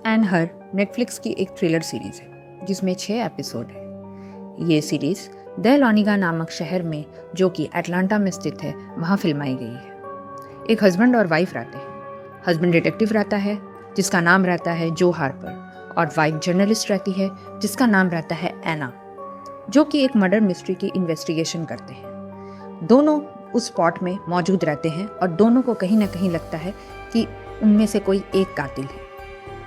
And her Netflix की एक thriller series है जिसमें 6 एपिसोड है। ये सीरीज द लॉनिगा नामक शहर में, जो कि अटलांटा में स्थित है, वहाँ फिल्माई गई है। एक हस्बैंड और वाइफ रहते हैं। हस्बैंड डिटेक्टिव रहता है जिसका नाम रहता है जो हार्पर, और वाइफ जर्नलिस्ट रहती है जिसका नाम रहता है एना, जो कि एक मर्डर मिस्ट्री की इन्वेस्टिगेशन करते हैं। दोनों उस स्पॉट में मौजूद रहते हैं और दोनों को कहीं ना कहीं लगता है कि उनमें से कोई एक कातिल है।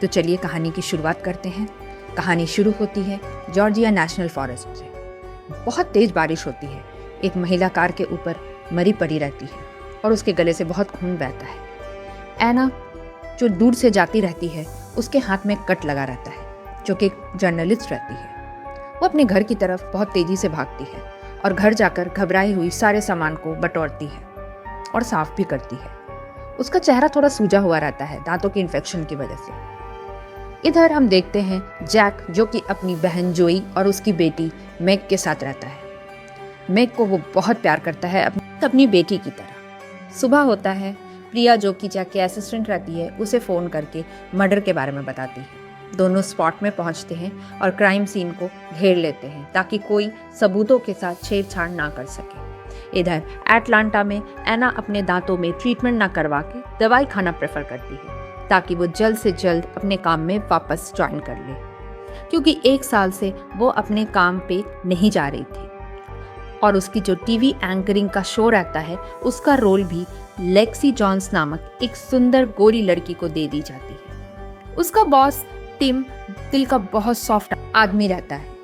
तो चलिए कहानी की शुरुआत करते हैं। कहानी शुरू होती है जॉर्जिया नेशनल फॉरेस्ट से। बहुत तेज बारिश होती है। एक महिला कार के ऊपर मरी पड़ी रहती है और उसके गले से बहुत खून बहता है। एना, जो दूर से जाती रहती है, उसके हाथ में कट लगा रहता है, जो कि एक जर्नलिस्ट रहती है। वो अपने घर की तरफ बहुत तेजी से भागती है और घर जाकर घबराई हुई सारे सामान को बटोरती है और साफ भी करती है। उसका चेहरा थोड़ा सूजा हुआ रहता है दांतों के इन्फेक्शन की वजह से। इधर हम देखते हैं जैक, जो कि अपनी बहन जोई और उसकी बेटी मैग के साथ रहता है। मैग को वो बहुत प्यार करता है अपनी बेटी की तरह। सुबह होता है। प्रिया, जो कि जैक की असिस्टेंट रहती है, उसे फ़ोन करके मर्डर के बारे में बताती है। दोनों स्पॉट में पहुंचते हैं और क्राइम सीन को घेर लेते हैं ताकि कोई सबूतों के साथ छेड़छाड़ ना कर सके। इधर एटलांटा में एना अपने दांतों में ट्रीटमेंट ना करवा के दवाई खाना प्रेफर करती है ताकि वो जल्द से जल्द अपने काम में वापस ज्वाइन कर ले, क्योंकि 1 साल से वो अपने काम पे नहीं जा रही थी। और उसकी जो टीवी एंकरिंग का शो रहता है, उसका रोल भी लेक्सी जॉन्स नामक एक सुंदर गोरी लड़की को दे दी जाती है। उसका बॉस टिम दिल का बहुत सॉफ्ट आदमी रहता है,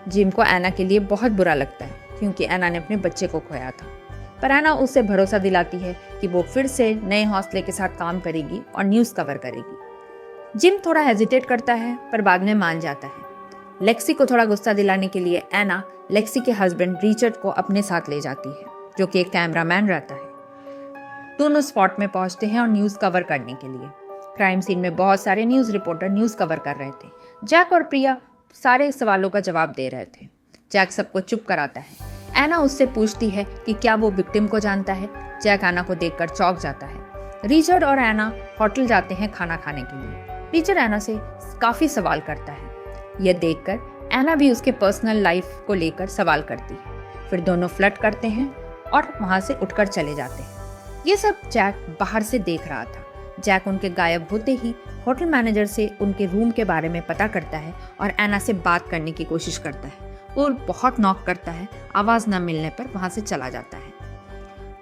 जिम को एना के लिए बहुत बुरा लगता है क्योंकि एना ने अपने बच्चे को खोया था। पर एना उसे भरोसा दिलाती है कि वो फिर से नए हौसले के साथ काम करेगी और न्यूज़ कवर करेगी। जिम थोड़ा हेजिटेट करता है पर बाद में मान जाता है। लेक्सी को थोड़ा गुस्सा दिलाने के लिए एना लेक्सी के हस्बैंड रिचर्ड को अपने साथ ले जाती है, जो कि एक कैमरामैन रहता है। दोनों स्पॉट में पहुंचते हैं और न्यूज़ कवर करने के लिए। क्राइम सीन में बहुत सारे न्यूज़ रिपोर्टर न्यूज़ कवर कर रहे थे। जैक और प्रिया सारे सवालों का जवाब दे रहे थे। जैक सबको चुप कराता है। एना उससे पूछती है कि क्या वो विक्टिम को जानता है। जैक एना को देखकर चौंक जाता है। रिचर्ड और एना होटल जाते हैं खाना खाने के लिए। रिचर्ड एना से काफ़ी सवाल करता है। यह देखकर एना भी उसके पर्सनल लाइफ को लेकर सवाल करती है। फिर दोनों फ्लर्ट करते हैं और वहाँ से उठकर चले जाते हैं। ये सब जैक बाहर से देख रहा था। जैक उनके गायब होते ही होटल मैनेजर से उनके रूम के बारे में पता करता है और एना से बात करने की कोशिश करता है। वो बहुत नॉक करता है। आवाज़ न मिलने पर वहाँ से चला जाता है।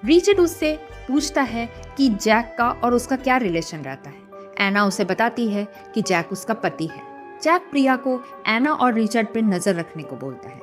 रिचर्ड उससे पूछता है कि जैक का और उसका क्या रिलेशन रहता है। एना उसे बताती है कि जैक उसका पति है। जैक प्रिया को एना और रिचर्ड पर नज़र रखने को बोलता है।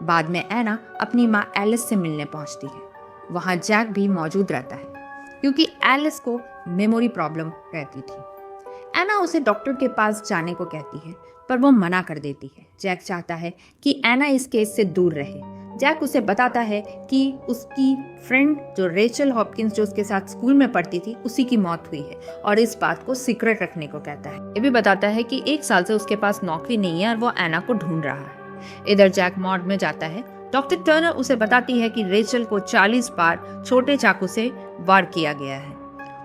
बाद में एना अपनी माँ एलिस से मिलने पहुँचती है। वहाँ जैक भी मौजूद रहता है क्योंकि एलिस को मेमोरी प्रॉब्लम रहती थी। एना उसे डॉक्टर के पास जाने को कहती है पर वो मना कर देती है। जैक चाहता है कि एना इस केस से दूर रहे। जैक उसे बताता है कि उसकी फ्रेंड जो रेचल हॉपकिंस, जो उसके साथ स्कूल में पढ़ती थी, उसी की मौत हुई है और इस बात को सीक्रेट रखने को कहता है। ये भी बताता है कि 1 साल से उसके पास नौकरी नहीं है और वो एना को ढूंढ रहा है। इधर जैक मॉर्ग में जाता है। डॉक्टर टर्नर उसे बताती है कि रेचल को 40 बार छोटे चाकू से वार किया गया है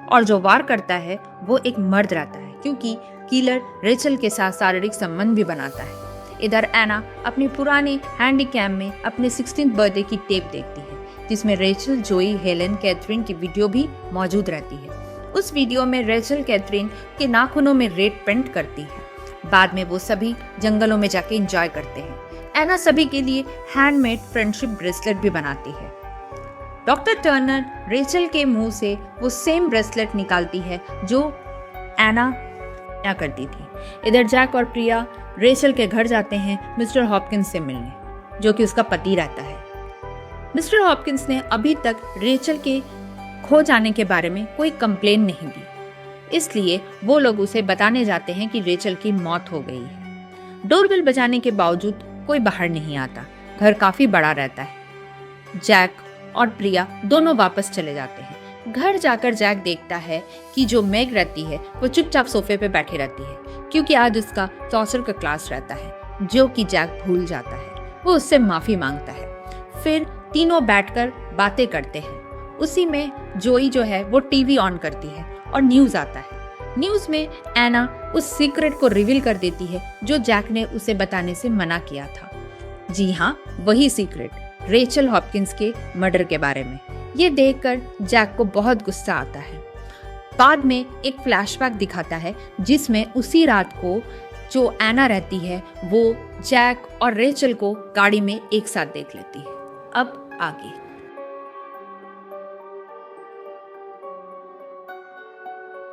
और जो वार करता है वो एक मर्द रहता है, क्योंकि किलर रेचल के साथ शारीरिक संबंध भी बनाता है। इधर एना अपनी पुरानी हैंडी कैम में अपने 16th बर्थडे की टेप देखती है, जिसमें रेचल, जोई, हेलेन, कैथरीन की वीडियो भी मौजूद रहती है। उस वीडियो में रेचल कैथरीन के नाखूनों में रेड पेंट करती है। बाद में वो सभी जंगलों में जाके एंजॉय करते हैं। एना सभी के लिए हैंडमेड फ्रेंडशिप ब्रेसलेट भी बनाती है। डॉक्टर टर्नर रेचल के मुंह से वो सेम ब्रेसलेट निकालती है जो एना करती थी। इधर जैक और प्रिया रेचल के घर जाते हैं मिस्टर हॉपकिंस से मिलने, जो कि उसका पति रहता है। मिस्टर हॉपकिंस ने अभी तक रेचल के खो जाने के बारे में कोई कंप्लेन नहीं दी, इसलिए वो लोग उसे बताने जाते हैं कि रेचल की मौत हो गई है। डोरबेल बजाने के बावजूद कोई बाहर नहीं आता। घर काफी बड़ा रहता है। जैक और प्रिया दोनों वापस चले जाते हैं। घर जाकर जैक देखता है कि जो मैग रहती है वो चुपचाप सोफे पे बैठी रहती है, क्योंकि आज उसका टॉर्चर का क्लास रहता है, जो कि जैक भूल जाता है। वो उससे माफी मांगता है। फिर तीनों बैठकर बातें करते हैं। उसी में जोई जो है वो टीवी ऑन करती है और न्यूज आता है। न्यूज में एना उस सीक्रेट को रिवील कर देती है जो जैक ने उसे बताने से मना किया था। जी हाँ, वही सीक्रेट, रेचल हॉपकिंस के मर्डर के बारे में। ये देखकर जैक को बहुत गुस्सा आता है। बाद में एक फ्लैशबैक दिखाता है जिसमें उसी रात को जो एना रहती है वो जैक और रेचल को गाड़ी में एक साथ देख लेती है। अब आगे